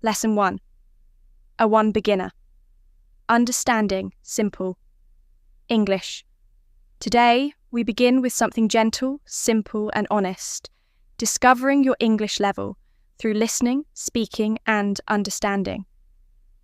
Lesson 1. A 1 beginner. Understanding, simple. English. Today, we begin with something gentle, simple, and honest, discovering your English level through listening, speaking, and understanding.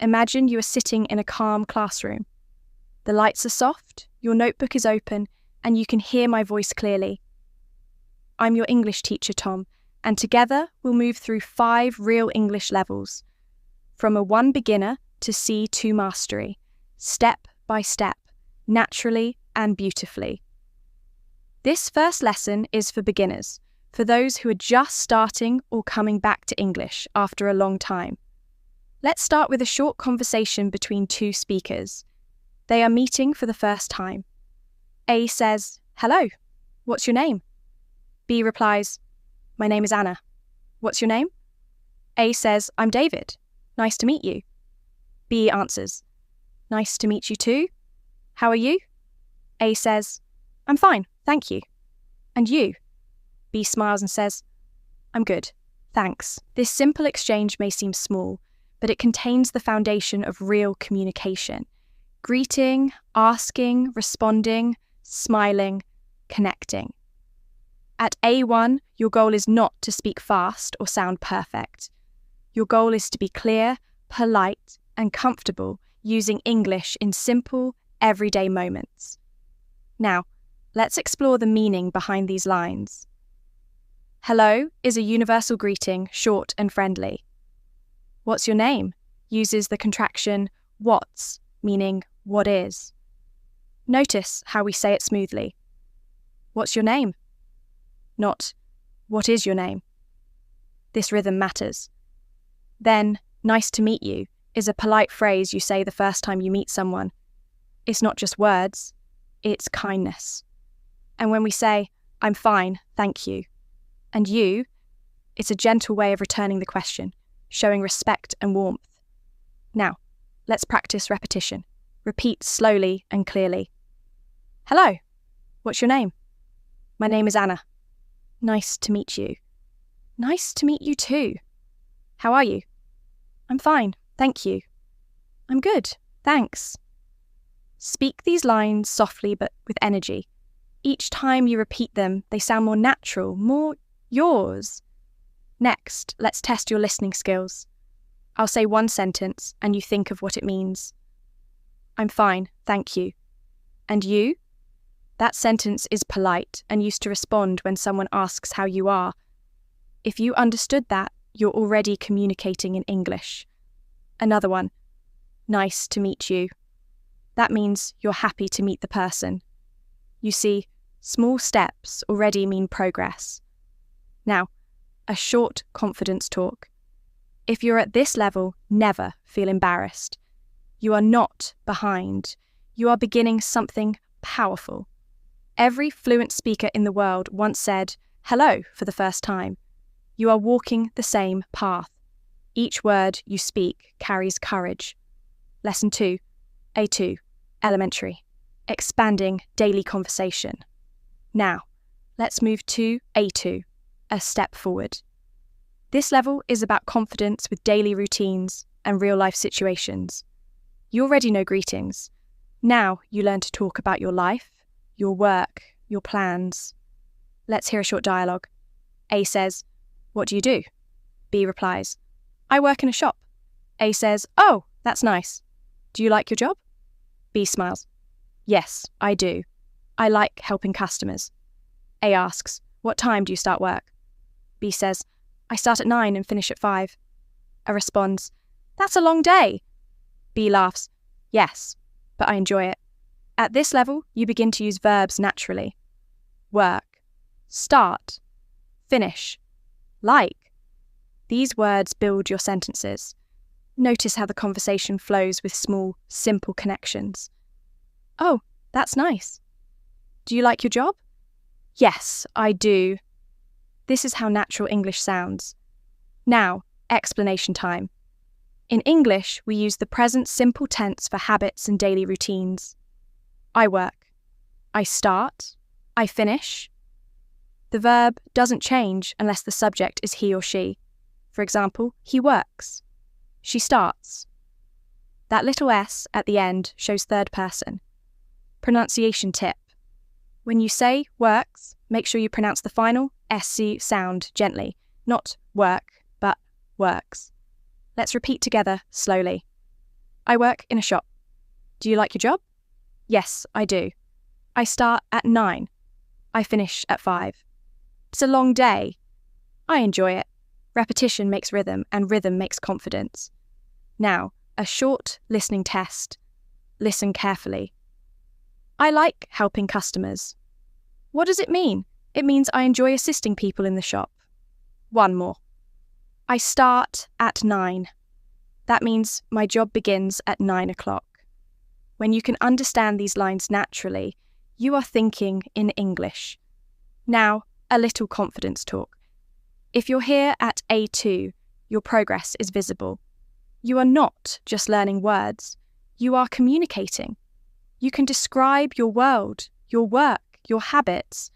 Imagine you are sitting in a calm classroom. The lights are soft, your notebook is open, and you can hear my voice clearly. I'm your English teacher, Tom, and together we'll move through 5 real English levels, from a 1 beginner to C2 mastery, step by step, naturally and beautifully. This first lesson is for beginners, for those who are just starting or coming back to English after a long time. Let's start with a short conversation between 2 speakers. They are meeting for the first time. A says, "Hello, what's your name?" B replies, "My name is Anna. What's your name?" A says, "I'm David. Nice to meet you." B answers, "Nice to meet you too. How are you?" A says, "I'm fine, thank you. And you?" B smiles and says, "I'm good, thanks." This simple exchange may seem small, but it contains the foundation of real communication. Greeting, asking, responding, smiling, connecting. At A1, your goal is not to speak fast or sound perfect. Your goal is to be clear, polite, and comfortable using English in simple, everyday moments. Now, let's explore the meaning behind these lines. Hello is a universal greeting, short and friendly. What's your name uses the contraction what's, meaning what is. Notice how we say it smoothly. What's your name? Not, what is your name? This rhythm matters. Then, nice to meet you is a polite phrase you say the first time you meet someone. It's not just words, it's kindness. And when we say, "I'm fine, thank you," and you, it's a gentle way of returning the question, showing respect and warmth. Now, let's practice repetition. Repeat slowly and clearly. Hello, what's your name? My name is Anna. Nice to meet you. Nice to meet you too. How are you? I'm fine, thank you. I'm good, thanks. Speak these lines softly but with energy. Each time you repeat them, they sound more natural, more yours. Next, let's test your listening skills. I'll say 1 sentence and you think of what it means. I'm fine, thank you. And you? That sentence is polite and used to respond when someone asks how you are. If you understood that, you're already communicating in English. Another one. Nice to meet you. That means you're happy to meet the person. You see, small steps already mean progress. Now, a short confidence talk. If you're at this level, never feel embarrassed. You are not behind. You are beginning something powerful. Every fluent speaker in the world once said, "Hello," for the first time. You are walking the same path. Each word you speak carries courage. Lesson 2, A2, elementary, expanding daily conversation. Now, let's move to A2, a step forward. This level is about confidence with daily routines and real-life situations. You already know greetings. Now you learn to talk about your life, your work, your plans. Let's hear a short dialogue. A says, "What do you do?" B replies, "I work in a shop." A says, "Oh, that's nice. Do you like your job?" B smiles. "Yes, I do. I like helping customers." A asks, "What time do you start work?" B says, "I start at 9 and finish at 5. A responds, "That's a long day." B laughs, "Yes, but I enjoy it." At this level, you begin to use verbs naturally. Work, start, finish, like. These words build your sentences. Notice how the conversation flows with small, simple connections. "Oh, that's nice. Do you like your job?" "Yes, I do." This is how natural English sounds. Now, explanation time. In English, we use the present simple tense for habits and daily routines. I work. I start. I finish. The verb doesn't change unless the subject is he or she. For example, he works. She starts. That little S at the end shows third person. Pronunciation tip. When you say works, make sure you pronounce the final SC sound gently. Not work, but works. Let's repeat together slowly. I work in a shop. Do you like your job? Yes, I do. I start at 9. I finish at 5. It's a long day. I enjoy it. Repetition makes rhythm, and rhythm makes confidence. Now, a short listening test. Listen carefully. I like helping customers. What does it mean? It means I enjoy assisting people in the shop. One more. I start at 9. That means my job begins at 9 o'clock. When you can understand these lines naturally, you are thinking in English. Now, a little confidence talk. If you're here at A2, your progress is visible. You are not just learning words. You are communicating. You can describe your world, your work, your habits.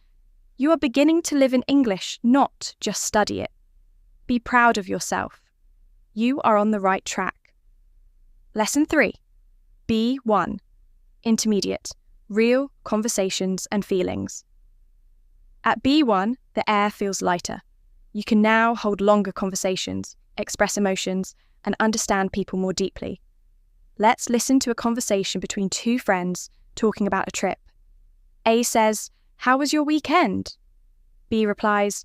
You are beginning to live in English, not just study it. Be proud of yourself. You are on the right track. Lesson 3. B1. Intermediate. Real conversations and feelings. At B1, the air feels lighter. You can now hold longer conversations, express emotions, and understand people more deeply. Let's listen to a conversation between two friends talking about a trip. A says, "How was your weekend?" B replies,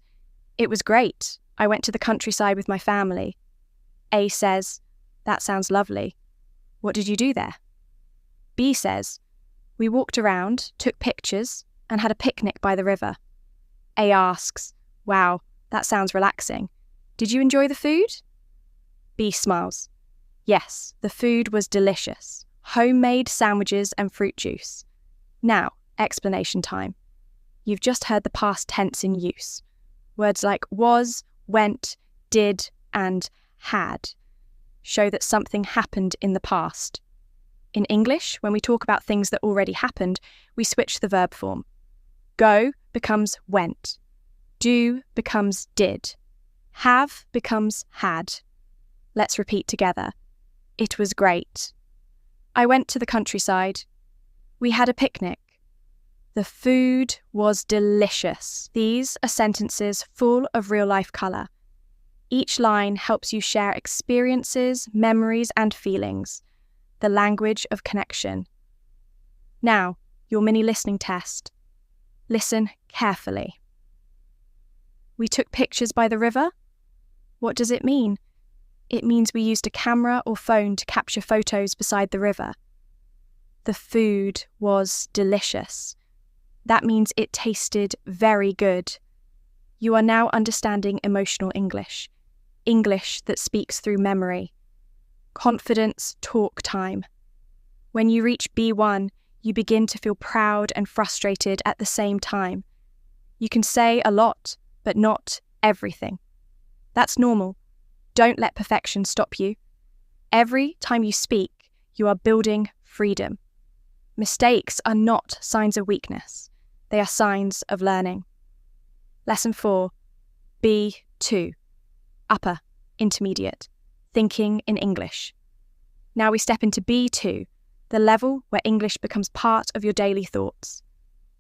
"It was great. I went to the countryside with my family." A says, "That sounds lovely. What did you do there?" B says, "We walked around, took pictures, and had a picnic by the river." A asks, "Wow, that sounds relaxing. Did you enjoy the food?" B smiles. "Yes, the food was delicious. Homemade sandwiches and fruit juice." Now, explanation time. You've just heard the past tense in use. Words like was, went, did, and had show that something happened in the past. In English, when we talk about things that already happened, we switch the verb form. Go becomes went. Do becomes did. Have becomes had. Let's repeat together. It was great. I went to the countryside. We had a picnic. The food was delicious. These are sentences full of real-life colour. Each line helps you share experiences, memories, and feelings. The language of connection. Now, your mini listening test. Listen carefully. We took pictures by the river? What does it mean? It means we used a camera or phone to capture photos beside the river. The food was delicious. That means it tasted very good. You are now understanding emotional English. English that speaks through memory. Confidence talk time. When you reach B1, you begin to feel proud and frustrated at the same time. You can say a lot, but not everything. That's normal. Don't let perfection stop you. Every time you speak, you are building freedom. Mistakes are not signs of weakness. They are signs of learning. Lesson 4. B2. Upper, intermediate. Thinking in English. Now we step into B2, the level where English becomes part of your daily thoughts.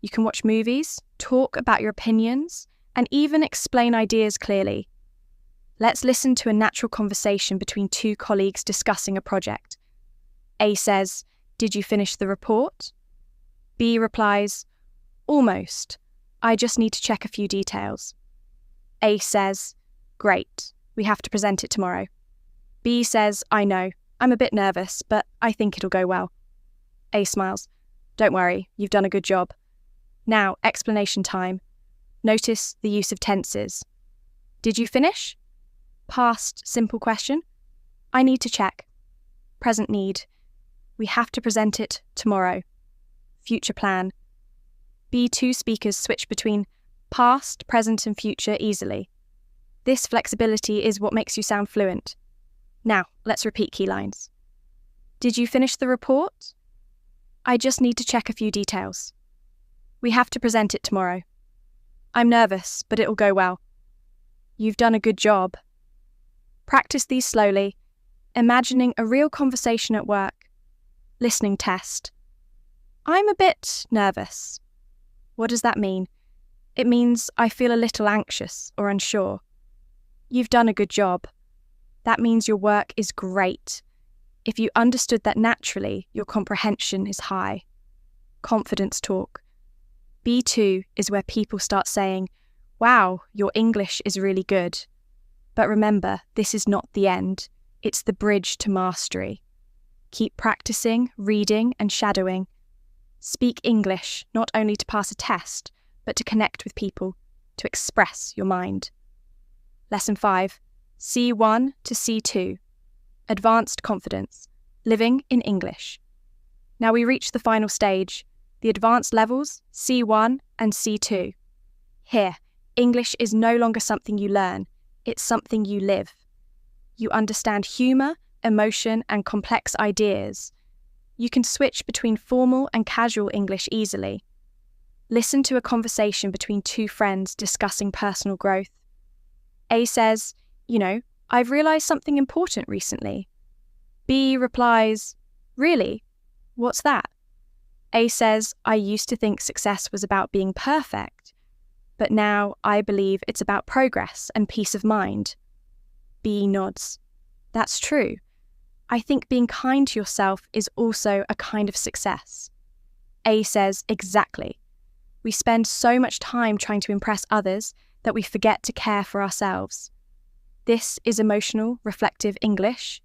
You can watch movies, talk about your opinions, and even explain ideas clearly. Let's listen to a natural conversation between two colleagues discussing a project. A says, "Did you finish the report?" B replies, "Almost. I just need to check a few details." A says, "Great. We have to present it tomorrow." B says, "I know. I'm a bit nervous, but I think it'll go well." A smiles. "Don't worry. You've done a good job." Now, explanation time. Notice the use of tenses. Did you finish? Past simple question. I need to check. Present need. We have to present it tomorrow. Future plan. B2 speakers switch between past, present, and future easily. This flexibility is what makes you sound fluent. Now, let's repeat key lines. Did you finish the report? I just need to check a few details. We have to present it tomorrow. I'm nervous, but it'll go well. You've done a good job. Practice these slowly, Imagining a real conversation at work. Listening test. I'm a bit nervous. What does that mean? It means I feel a little anxious or unsure. You've done a good job. That means your work is great. If you understood that naturally, your comprehension is high. Confidence talk. B2 is where people start saying, wow, your English is really good. But remember, this is not the end. It's the bridge to mastery. Keep practicing, reading, and shadowing. Speak English, not only to pass a test, but to connect with people, to express your mind. Lesson 5, C1 to C2. Advanced confidence, living in English. Now we reach the final stage, the advanced levels, C1 and C2. Here, English is no longer something you learn, it's something you live. You understand humour, emotion, and complex ideas. You can switch between formal and casual English easily. Listen to a conversation between two friends discussing personal growth. A says, I've realised something important recently. B replies, really? What's that? A says, I used to think success was about being perfect, but now I believe it's about progress and peace of mind. B nods. That's true. I think being kind to yourself is also a kind of success. A says, exactly. We spend so much time trying to impress others that we forget to care for ourselves. This is emotional, reflective English.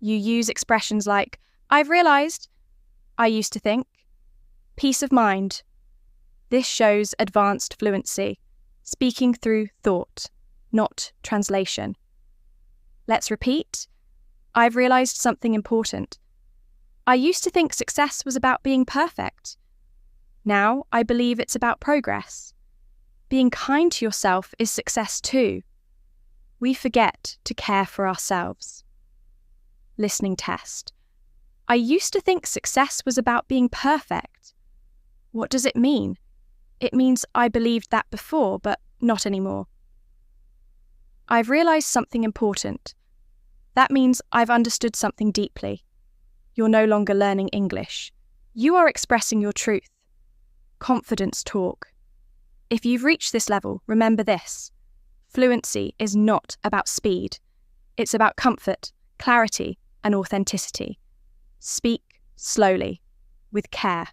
You use expressions like, I've realised, I used to think, peace of mind. This shows advanced fluency, speaking through thought, not translation. Let's repeat. I've realised something important. I used to think success was about being perfect. Now I believe it's about progress. Being kind to yourself is success too. We forget to care for ourselves. Listening test. I used to think success was about being perfect. What does it mean? It means I believed that before, but not anymore. I've realised something important. That means I've understood something deeply. You're no longer learning English. You are expressing your truth. Confidence talk. If you've reached this level, remember this. Fluency is not about speed. It's about comfort, clarity, and authenticity. Speak slowly, with care.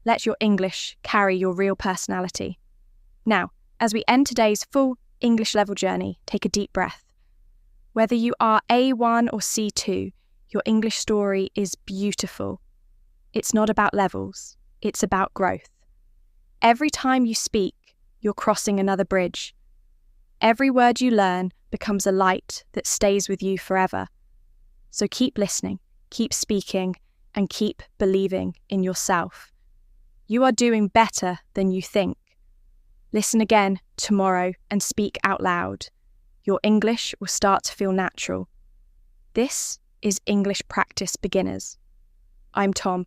Let your English carry your real personality. Now, as we end today's full English level journey, take a deep breath. Whether you are A1 or C2, your English story is beautiful. It's not about levels, it's about growth. Every time you speak, you're crossing another bridge. Every word you learn becomes a light that stays with you forever. So keep listening, keep speaking, and keep believing in yourself. You are doing better than you think. Listen again tomorrow and speak out loud. Your English will start to feel natural. This is English Practice Beginners. I'm Tom.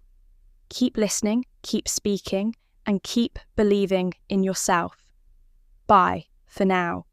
Keep listening, keep speaking, and keep believing in yourself. Bye for now.